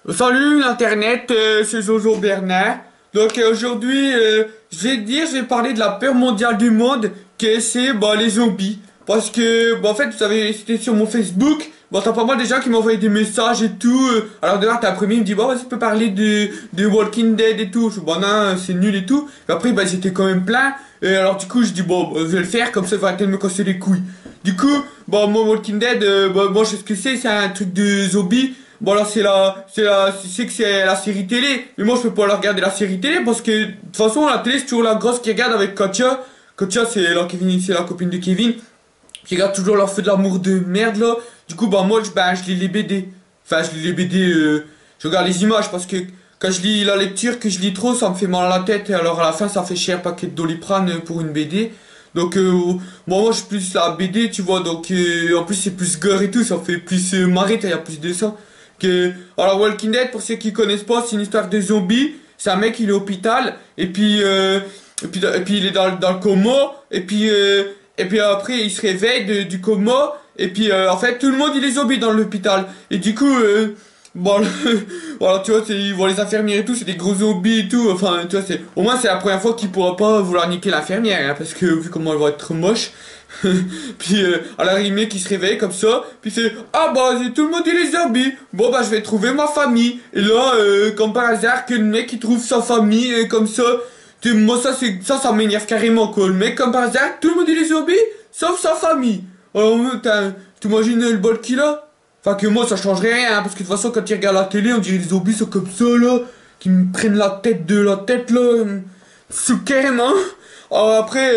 Salut l'internet, c'est Jojo Bernard. Donc aujourd'hui, je vais parler de la peur mondiale du monde, que c'est les zombies. Parce que, en fait, vous savez, c'était sur mon Facebook. Bon, t'as pas mal de gens qui m'envoyaient des messages et tout. Alors d'ailleurs, t'as premier, il me dit, bon, vas-y, tu peux parler de Walking Dead et tout. Je dis, bon, non, c'est nul et tout. Et après, j'étais quand même plein. Et alors du coup, je dis, bon, je vais le faire, comme ça, il va arrêter de me casser les couilles. Du coup, moi, Walking Dead, moi, je sais ce que c'est un truc de zombies. Bon là c'est que c'est la série télé, mais moi je peux pas la regarder la série télé parce que de toute façon la télé c'est toujours la grosse qui regarde avec Katia. Katia c'est la copine de Kevin qui regarde toujours leur feu de l'amour de merde là. Du coup moi je lis les BD. Enfin je lis les BD, je regarde les images parce que quand je lis la lecture que je lis trop ça me fait mal à la tête et alors à la fin ça fait cher paquet de Doliprane pour une BD. Donc moi je suis plus la BD tu vois donc en plus c'est plus gore et tout ça fait plus marrer il y a plus de sang. Alors Walking Dead pour ceux qui connaissent pas c'est une histoire de zombies. C'est un mec il est au hôpital et puis il est dans le coma et puis après il se réveille du coma et puis en fait tout le monde il est zombie dans l'hôpital et du coup bon voilà tu vois ils voient les infirmières et tout c'est des gros zombies et tout enfin tu vois c'est au moins c'est la première fois qu'il pourra pas vouloir niquer l'infirmière hein, parce que vu comment elle va être moche. Puis à l'arrivée qui se réveille comme ça puis c'est ah tout le monde il est zombie bon je vais trouver ma famille et là comme par hasard que le mec il trouve sa famille comme ça moi ça m'énerve carrément quoi le mec comme par hasard tout le monde il est zombie sauf sa famille alors t'imagines le bol qu'il a. Enfin que moi ça changerait rien hein, parce que de toute façon quand tu regardes la télé on dirait les zombies sont comme ça là qui me prennent la tête de la tête là c'est carrément. Alors après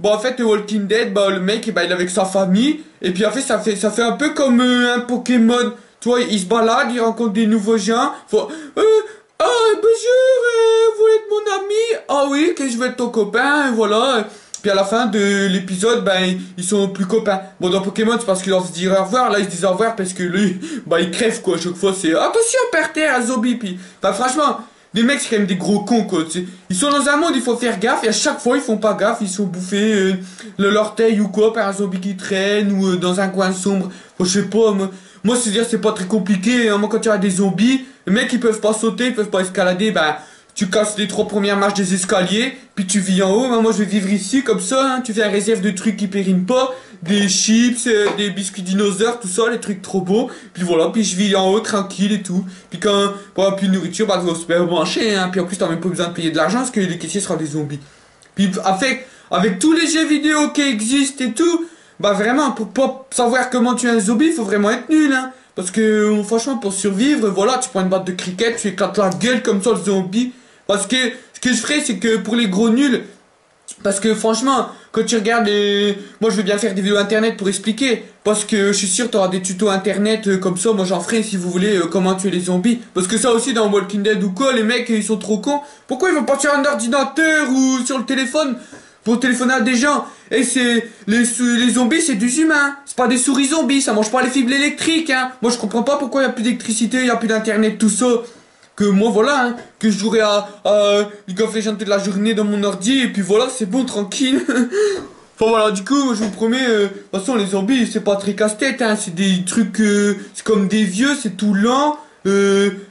en fait Walking Dead le mec il est avec sa famille et puis en fait ça fait un peu comme un Pokémon tu vois il se balade il rencontre des nouveaux gens faut bonjour vous êtes mon ami ah oui que je veux être ton copain voilà. Puis à la fin de l'épisode, ils sont plus copains. Bon, dans Pokémon, c'est parce qu'ils leur se disent au revoir. Là, ils se disent au revoir parce que lui, il crève, quoi. À chaque fois, c'est attention, par terre, un zombie. Puis, franchement, les mecs, c'est quand même des gros cons, quoi. Ils sont dans un monde, il faut faire gaffe. Et à chaque fois, ils font pas gaffe. Ils sont bouffés l'orteil ou quoi par un zombie qui traîne ou dans un coin sombre. Bon, je sais pas, moi, c'est pas très compliqué. Hein. Moi, quand il y a des zombies, les mecs, ils peuvent pas sauter, ils peuvent pas escalader, tu casses les 3 premières marches des escaliers, puis tu vis en haut. Moi, je vais vivre ici, comme ça, hein. Tu fais un réserve de trucs qui périment pas, des chips, des biscuits dinosaures, tout ça, les trucs trop beaux. Puis voilà, puis je vis en haut, tranquille et tout. Puis quand, pour plus de nourriture, tu vas au supermarché, hein. Puis en plus, t'as même pas besoin de payer de l'argent, parce que les caissiers seront des zombies. Puis avec tous les jeux vidéo qui existent et tout, vraiment, pour pas savoir comment tuer un zombie, faut vraiment être nul, hein. Parce que, franchement, pour survivre, voilà, tu prends une batte de cricket, tu éclates la gueule comme ça, le zombie. Parce que ce que je ferais, c'est que pour les gros nuls, parce que franchement, quand tu regardes moi je vais bien faire des vidéos internet pour expliquer. Parce que je suis sûr tu auras des tutos internet comme ça, moi j'en ferai si vous voulez comment tuer les zombies. Parce que ça aussi dans Walking Dead ou quoi, les mecs ils sont trop cons. Pourquoi ils vont pas sur un ordinateur ou sur le téléphone pour téléphoner à des gens? Et les zombies c'est des humains, c'est pas des souris zombies, ça mange pas les fibres électriques hein. Moi je comprends pas pourquoi il y a plus d'électricité, il y a plus d'internet, tout ça. Que moi voilà hein, que je jouerai à League of Legends toute la journée dans mon ordi et puis voilà c'est bon tranquille. Enfin voilà du coup je vous promets de toute façon les zombies c'est pas très casse-tête hein, c'est des trucs c'est comme des vieux c'est tout lent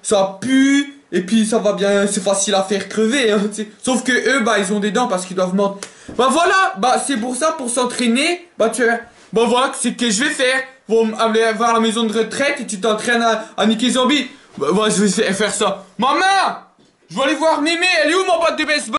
ça pue et puis ça va bien c'est facile à faire crever hein, sauf que eux ils ont des dents parce qu'ils doivent mordre. Voilà c'est pour ça pour s'entraîner tu vois voilà c'est ce que je vais faire. Vous aller voir la maison de retraite et tu t'entraînes à niquer zombies. Je vais faire ça. Maman! Je vais aller voir Mémé, elle est où ma boîte de baseball?